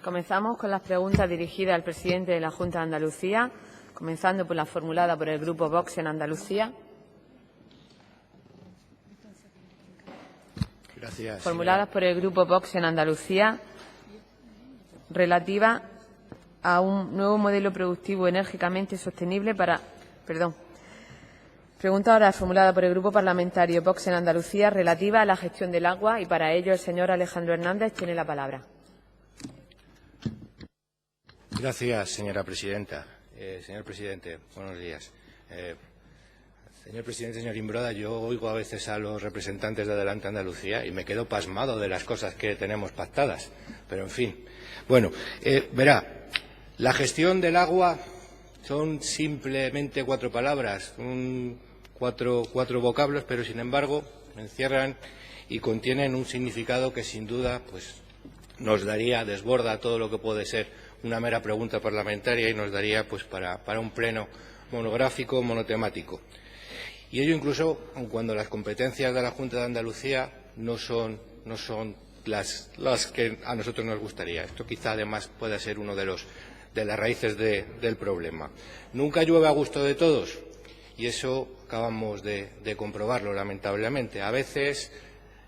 Comenzamos con las preguntas dirigidas al presidente de la Junta de Andalucía, comenzando por la formulada por el Grupo Vox en Andalucía. Gracias, formuladas por el Grupo Vox en Andalucía, relativa a un nuevo modelo productivo enérgicamente sostenible para... Pregunta ahora formulada por el Grupo Parlamentario Vox en Andalucía, relativa a la gestión del agua, y para ello el señor Alejandro Hernández tiene la palabra. Gracias, señora presidenta. Señor presidente, buenos días. Señor presidente, señor Imbroda, yo oigo a veces a los representantes de Adelante Andalucía y me quedo pasmado de las cosas que tenemos pactadas. Pero, en fin. Bueno, verá, la gestión del agua son simplemente 4 palabras, cuatro vocablos, pero, sin embargo, encierran y contienen un significado que, sin duda, pues desborda todo lo que puede ser una mera pregunta parlamentaria y nos daría pues para un pleno monográfico, monotemático. Y ello incluso cuando las competencias de la Junta de Andalucía no son las que a nosotros nos gustaría. Esto quizá además pueda ser uno de las raíces del problema. Nunca llueve a gusto de todos y eso acabamos de comprobarlo, lamentablemente. A veces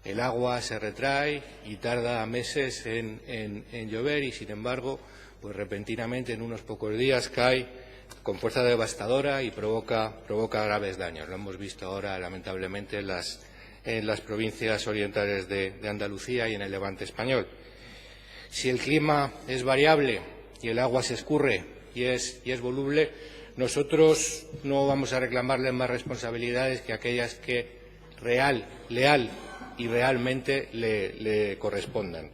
el agua se retrae y tarda meses en llover y, sin embargo, pues repentinamente en unos pocos días cae con fuerza devastadora y provoca graves daños. Lo hemos visto ahora, lamentablemente, en las provincias orientales de Andalucía y en el Levante español. Si el clima es variable y el agua se escurre y es voluble, nosotros no vamos a reclamarle más responsabilidades que aquellas que leal y realmente le correspondan.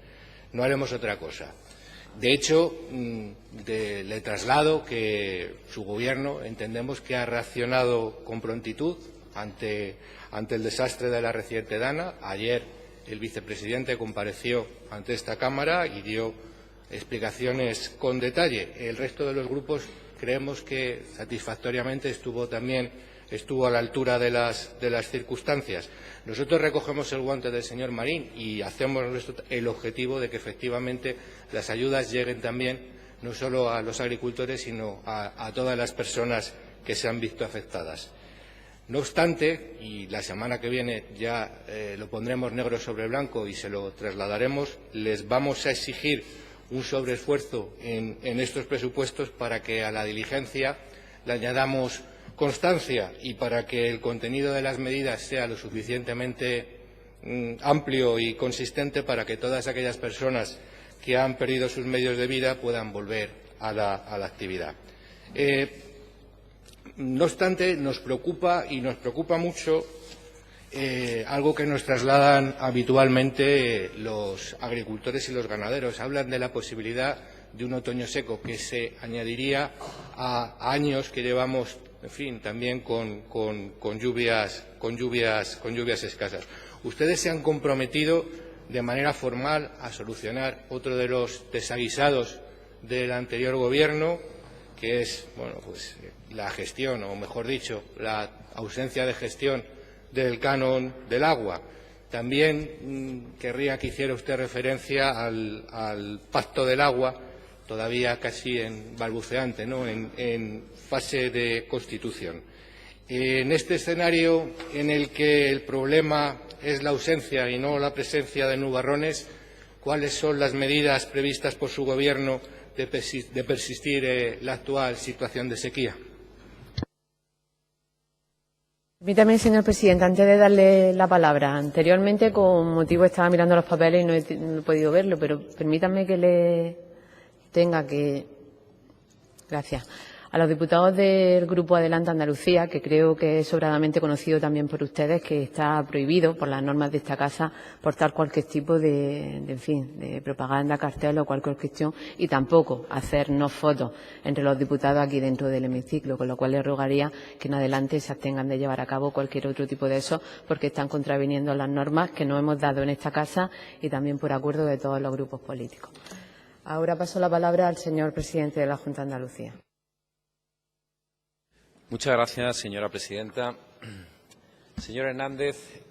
No haremos otra cosa. De hecho, le traslado que su Gobierno entendemos que ha reaccionado con prontitud ante el desastre de la reciente Dana. Ayer el vicepresidente compareció ante esta Cámara y dio explicaciones con detalle. El resto de los grupos creemos que satisfactoriamente estuvo a la altura de las circunstancias. Nosotros recogemos el guante del señor Marín y hacemos el objetivo de que efectivamente las ayudas lleguen también no solo a los agricultores, sino a todas las personas que se han visto afectadas. No obstante, y la semana que viene ya lo pondremos negro sobre blanco y se lo trasladaremos, les vamos a exigir un sobreesfuerzo en estos presupuestos para que a la diligencia le añadamos constancia y para que el contenido de las medidas sea lo suficientemente amplio y consistente para que todas aquellas personas que han perdido sus medios de vida puedan volver a la actividad. No obstante, nos preocupa mucho algo que nos trasladan habitualmente los agricultores y los ganaderos. Hablan de la posibilidad de un otoño seco que se añadiría a años que llevamos, en fin, también con lluvias escasas. Ustedes se han comprometido de manera formal a solucionar otro de los desaguisados del anterior Gobierno, que es la gestión, o mejor dicho, la ausencia de gestión del canon del agua. También querría que hiciera usted referencia al Pacto del Agua, todavía casi balbuceante, ¿no?, en fase de constitución. En este escenario en el que el problema es la ausencia y no la presencia de nubarrones, ¿cuáles son las medidas previstas por su Gobierno de persistir la actual situación de sequía? Permítame, señor presidente, antes de darle la palabra. Anteriormente, con motivo, estaba mirando los papeles y no he podido verlo, pero permítame que le tenga que... Gracias. A los diputados del Grupo Adelante Andalucía, que creo que es sobradamente conocido también por ustedes, que está prohibido por las normas de esta casa portar cualquier tipo de propaganda, cartel o cualquier cuestión, y tampoco hacernos fotos entre los diputados aquí dentro del hemiciclo, con lo cual les rogaría que en adelante se abstengan de llevar a cabo cualquier otro tipo de eso, porque están contraviniendo las normas que nos hemos dado en esta casa y también por acuerdo de todos los grupos políticos. Ahora paso la palabra al señor presidente de la Junta de Andalucía. Muchas gracias, señora presidenta. Señor Hernández,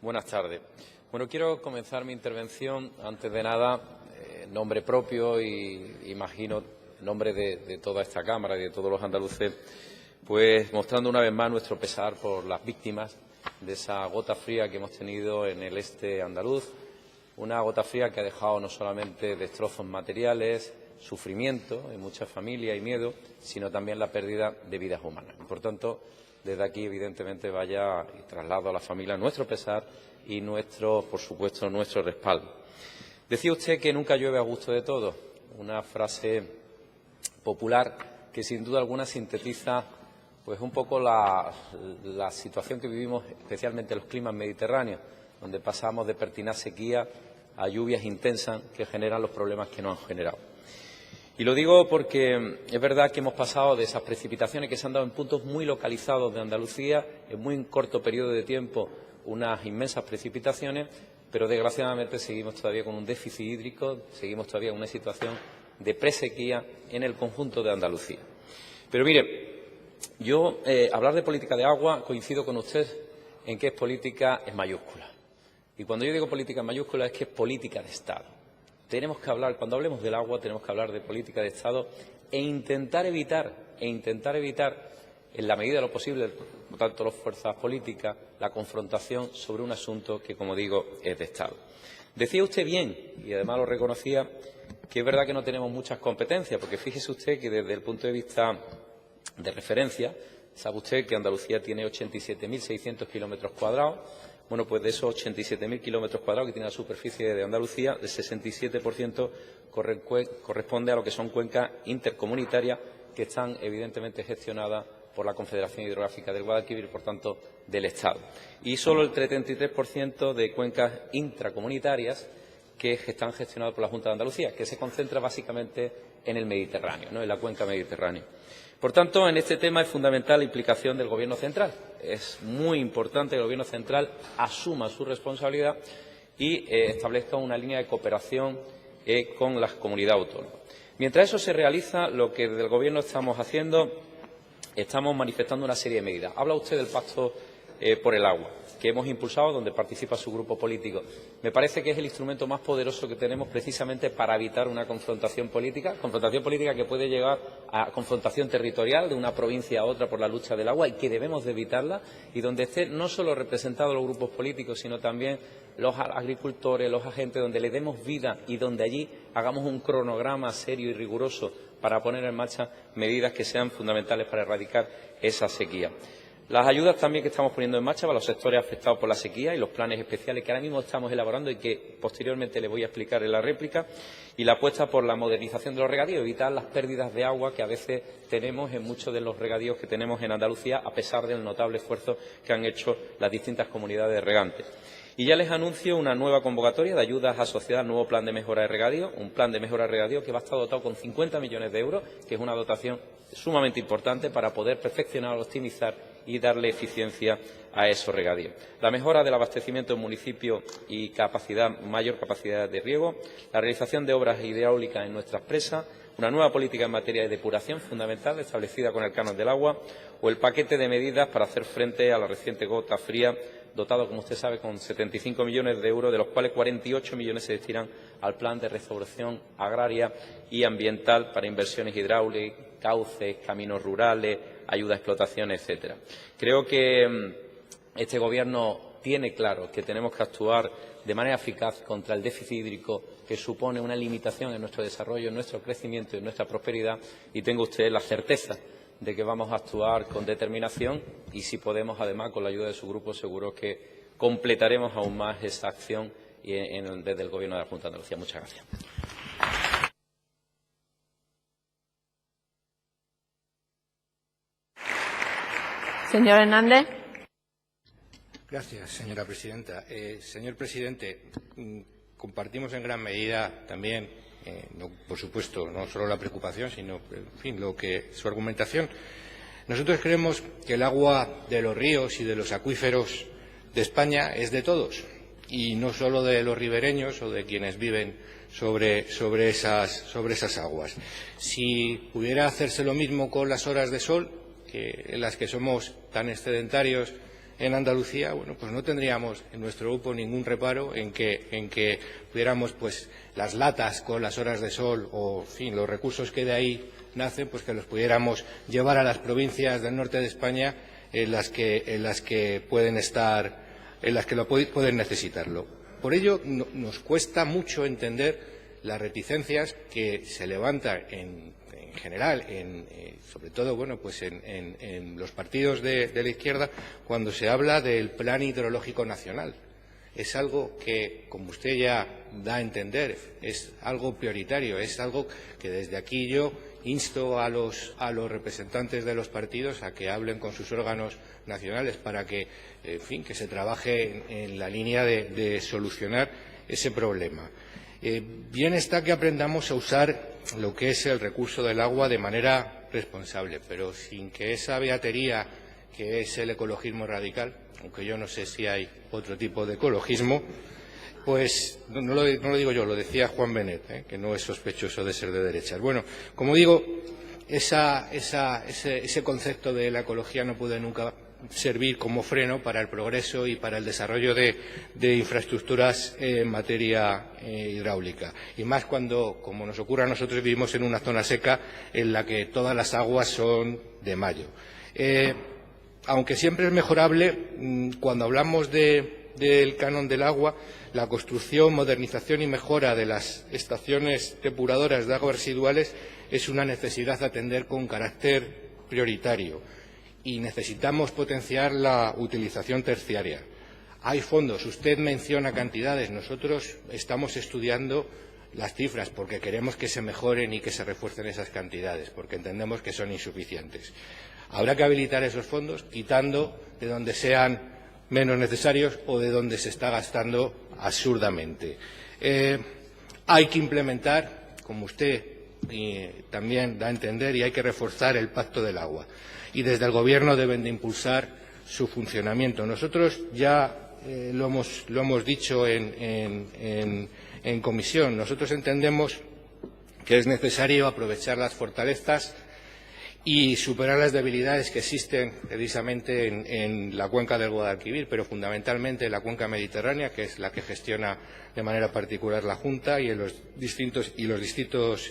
buenas tardes. Bueno, quiero comenzar mi intervención, antes de nada, en nombre propio y imagino en nombre de toda esta Cámara y de todos los andaluces, pues mostrando una vez más nuestro pesar por las víctimas de esa gota fría que hemos tenido en el este andaluz, una gota fría que ha dejado no solamente destrozos materiales, sufrimiento en muchas familias y miedo, sino también la pérdida de vidas humanas. Por tanto, desde aquí, evidentemente, vaya y traslado a la familia nuestro pesar y por supuesto, nuestro respaldo. Decía usted que nunca llueve a gusto de todos, una frase popular que sin duda alguna sintetiza pues un poco la situación que vivimos, especialmente en los climas mediterráneos, donde pasamos de pertinaz sequía a lluvias intensas que generan los problemas que nos han generado. Y lo digo porque es verdad que hemos pasado de esas precipitaciones que se han dado en puntos muy localizados de Andalucía, en muy corto periodo de tiempo, unas inmensas precipitaciones, pero desgraciadamente seguimos todavía con un déficit hídrico, seguimos todavía en una situación de presequía en el conjunto de Andalucía. Pero mire, yo hablar de política de agua coincido con usted en que es política en mayúscula. Y cuando yo digo política en mayúscula es que es política de Estado. Tenemos que hablar, cuando hablemos del agua, tenemos que hablar de política de Estado e intentar evitar, en la medida de lo posible, por tanto, las fuerzas políticas, la confrontación sobre un asunto que, como digo, es de Estado. Decía usted bien, y además lo reconocía, que es verdad que no tenemos muchas competencias, porque fíjese usted que desde el punto de vista de referencia, sabe usted que Andalucía tiene 87.600 kilómetros cuadrados. Bueno, pues de esos 87.000 kilómetros cuadrados que tiene la superficie de Andalucía, el 67% corresponde a lo que son cuencas intercomunitarias que están evidentemente gestionadas por la Confederación Hidrográfica del Guadalquivir y, por tanto, del Estado. Y solo el 33% de cuencas intracomunitarias que están gestionadas por la Junta de Andalucía, que se concentra básicamente en el Mediterráneo, ¿no?, en la cuenca mediterránea. Por tanto, en este tema es fundamental la implicación del Gobierno central. Es muy importante que el Gobierno central asuma su responsabilidad y establezca una línea de cooperación con las comunidades autónomas. Mientras eso se realiza, lo que desde el Gobierno estamos haciendo, estamos manifestando una serie de medidas. Habla usted del Pacto por el Agua, que hemos impulsado, donde participa su grupo político. Me parece que es el instrumento más poderoso que tenemos precisamente para evitar una confrontación política que puede llegar a confrontación territorial de una provincia a otra por la lucha del agua y que debemos de evitarla, y donde estén no solo representados los grupos políticos, sino también los agricultores, los agentes, donde le demos vida y donde allí hagamos un cronograma serio y riguroso para poner en marcha medidas que sean fundamentales para erradicar esa sequía. Las ayudas también que estamos poniendo en marcha para los sectores afectados por la sequía y los planes especiales que ahora mismo estamos elaborando y que posteriormente le voy a explicar en la réplica, y la apuesta por la modernización de los regadíos, evitar las pérdidas de agua que a veces tenemos en muchos de los regadíos que tenemos en Andalucía, a pesar del notable esfuerzo que han hecho las distintas comunidades regantes. Y ya les anuncio una nueva convocatoria de ayudas asociadas al nuevo plan de mejora de regadío, un plan de mejora de regadío que va a estar dotado con 50 millones de euros, que es una dotación sumamente importante para poder perfeccionar, optimizar y darle eficiencia a esos regadíos. La mejora del abastecimiento en municipios y mayor capacidad de riego, la realización de obras hidráulicas en nuestras presas, una nueva política en materia de depuración fundamental establecida con el canon del agua, o el paquete de medidas para hacer frente a la reciente gota fría, dotado, como usted sabe, con 75 millones de euros, de los cuales 48 millones se destinan al plan de restauración agraria y ambiental para inversiones hidráulicas, cauces, caminos rurales, ayuda a explotaciones, etcétera. Creo que este Gobierno tiene claro que tenemos que actuar de manera eficaz contra el déficit hídrico, que supone una limitación en nuestro desarrollo, en nuestro crecimiento y en nuestra prosperidad, y tengo usted la certeza de que vamos a actuar con determinación y, si podemos, además, con la ayuda de su grupo, seguro que completaremos aún más esa acción desde el Gobierno de la Junta de Andalucía. Muchas gracias. Señor Hernández. Gracias, señora presidenta. Señor presidente, compartimos en gran medida también, por supuesto, no solo la preocupación, sino, en fin, su argumentación. Nosotros creemos que el agua de los ríos y de los acuíferos de España es de todos, y no solo de los ribereños o de quienes viven sobre esas aguas. Si pudiera hacerse lo mismo con las horas de sol, en las que somos tan excedentarios en Andalucía, bueno, pues no tendríamos en nuestro grupo ningún reparo en que pudiéramos, pues, las latas con las horas de sol o, en fin, los recursos que de ahí nacen, pues que los pudiéramos llevar a las provincias del norte de España en las que pueden estar, en las que pueden necesitarlo. Por ello, nos cuesta mucho entender las reticencias que se levantan en general, sobre todo, bueno, pues en los partidos de la izquierda, cuando se habla del Plan Hidrológico Nacional. Es algo que, como usted ya da a entender, es algo prioritario, es algo que desde aquí yo insto a los representantes de los partidos a que hablen con sus órganos nacionales para que, en fin, que se trabaje en la línea de solucionar ese problema. Bien está que aprendamos a usar lo que es el recurso del agua de manera responsable, pero sin que esa beatería que es el ecologismo radical, aunque yo no sé si hay otro tipo de ecologismo, pues no lo digo yo, lo decía Juan Benet, que no es sospechoso de ser de derechas. Bueno, como digo, ese concepto de la ecología no puede nunca servir como freno para el progreso y para el desarrollo de infraestructuras en materia hidráulica. Y más cuando, como nos ocurre a nosotros, vivimos en una zona seca en la que todas las aguas son de mayo. Aunque siempre es mejorable, cuando hablamos del canon del agua, la construcción, modernización y mejora de las estaciones depuradoras de aguas residuales es una necesidad a atender con carácter prioritario. Y necesitamos potenciar la utilización terciaria. Hay fondos, usted menciona cantidades, nosotros estamos estudiando las cifras porque queremos que se mejoren y que se refuercen esas cantidades, porque entendemos que son insuficientes. Habrá que habilitar esos fondos quitando de donde sean menos necesarios o de donde se está gastando absurdamente. Hay que implementar, como usted también da a entender, y hay que reforzar el Pacto del Agua. Y desde el Gobierno deben de impulsar su funcionamiento. Nosotros ya lo hemos dicho en comisión. Nosotros entendemos que es necesario aprovechar las fortalezas y superar las debilidades que existen precisamente en la cuenca del Guadalquivir, pero fundamentalmente en la cuenca mediterránea, que es la que gestiona de manera particular la Junta, y en los distritos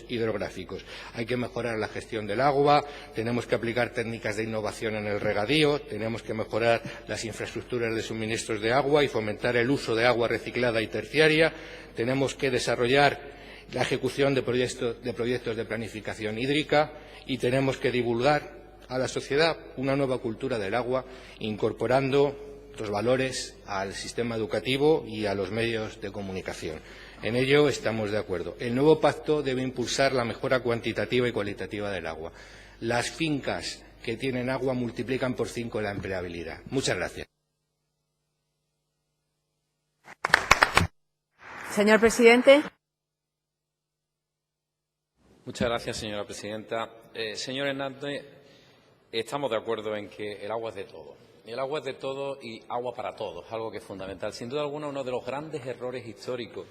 hidrográficos. Hay que mejorar la gestión del agua, tenemos que aplicar técnicas de innovación en el regadío, tenemos que mejorar las infraestructuras de suministros de agua y fomentar el uso de agua reciclada y terciaria, tenemos que desarrollar la ejecución de proyectos de planificación hídrica y tenemos que divulgar a la sociedad una nueva cultura del agua, incorporando los valores al sistema educativo y a los medios de comunicación. En ello estamos de acuerdo. El nuevo pacto debe impulsar la mejora cuantitativa y cualitativa del agua. Las fincas que tienen agua multiplican por 5 la empleabilidad. Muchas gracias. Señor presidente. Muchas gracias, señora presidenta. Señor Hernández, estamos de acuerdo en que el agua es de todo. El agua es de todo y agua para todos, algo que es fundamental. Sin duda alguna, uno de los grandes errores históricos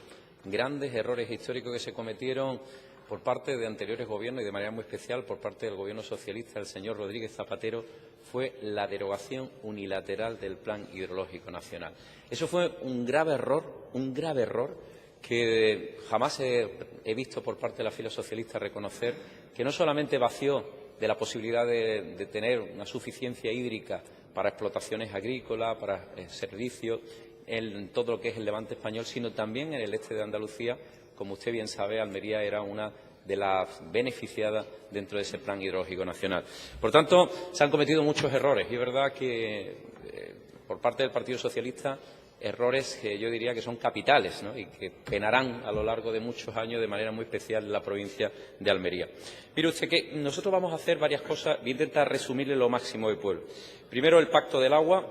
que se cometieron por parte de anteriores gobiernos y de manera muy especial por parte del Gobierno socialista del señor Rodríguez Zapatero fue la derogación unilateral del Plan Hidrológico Nacional. Eso fue un grave error que jamás he visto por parte de la fila socialista reconocer, que no solamente vació de la posibilidad de tener una suficiencia hídrica para explotaciones agrícolas, para servicios, en todo lo que es el levante español, sino también en el este de Andalucía. Como usted bien sabe, Almería era una de las beneficiadas dentro de ese Plan Hidrológico Nacional. Por tanto, se han cometido muchos errores y es verdad que por parte del Partido Socialista errores que yo diría que son capitales, ¿no?, y que penarán a lo largo de muchos años de manera muy especial en la provincia de Almería. Mire usted que nosotros vamos a hacer varias cosas, voy a intentar resumirle lo máximo de pueblo. Primero, el Pacto del Agua,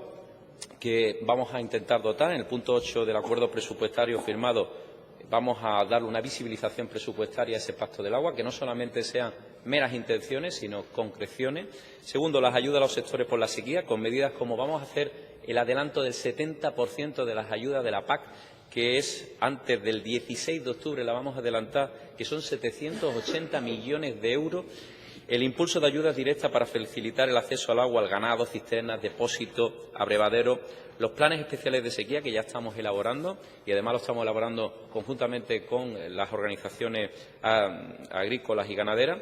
que vamos a intentar dotar en el punto 8 del acuerdo presupuestario firmado. Vamos a dar una visibilización presupuestaria a ese Pacto del Agua, que no solamente sean meras intenciones, sino concreciones. Segundo, las ayudas a los sectores por la sequía, con medidas como vamos a hacer el adelanto del 70% de las ayudas de la PAC, que es antes del 16 de octubre, la vamos a adelantar, que son 780 millones de euros. El impulso de ayudas directas para facilitar el acceso al agua, al ganado, cisternas, depósitos, abrevaderos, los planes especiales de sequía que ya estamos elaborando y además lo estamos elaborando conjuntamente con las organizaciones agrícolas y ganaderas.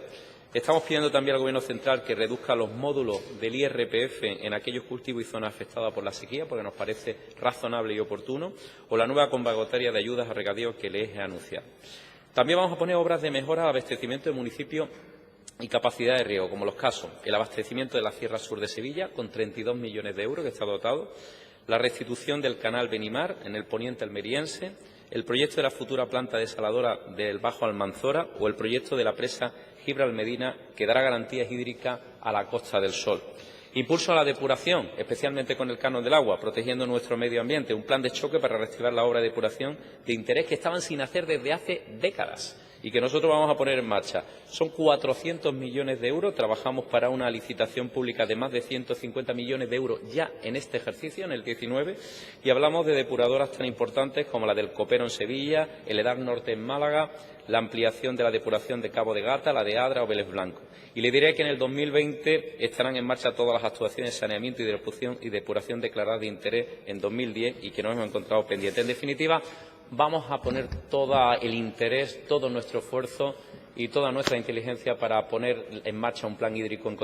Estamos pidiendo también al Gobierno central que reduzca los módulos del IRPF en aquellos cultivos y zonas afectadas por la sequía, porque nos parece razonable y oportuno, o la nueva convocatoria de ayudas a regadío que les he anunciado. También vamos a poner obras de mejora de abastecimiento de municipios y capacidad de riego, como los casos: el abastecimiento de la Sierra Sur de Sevilla, con 32 millones de euros que está dotado, la restitución del canal Benimar en el poniente almeriense, el proyecto de la futura planta desaladora del Bajo Almanzora o el proyecto de la presa Gibralmedina, que dará garantías hídricas a la Costa del Sol. Impulso a la depuración, especialmente con el canon del agua, protegiendo nuestro medio ambiente. Un plan de choque para reactivar la obra de depuración de interés que estaban sin hacer desde hace décadas y que nosotros vamos a poner en marcha. Son 400 millones de euros. Trabajamos para una licitación pública de más de 150 millones de euros ya en este ejercicio, en el 19, y hablamos de depuradoras tan importantes como la del Copero en Sevilla, el EDAR Norte en Málaga, la ampliación de la depuración de Cabo de Gata, la de Adra o Vélez Blanco. Y le diré que en el 2020 estarán en marcha todas las actuaciones de saneamiento y depuración declaradas de interés en 2010 y que nos hemos encontrado pendientes. En definitiva, vamos a poner todo el interés, todo nuestro esfuerzo y toda nuestra inteligencia para poner en marcha un plan hídrico en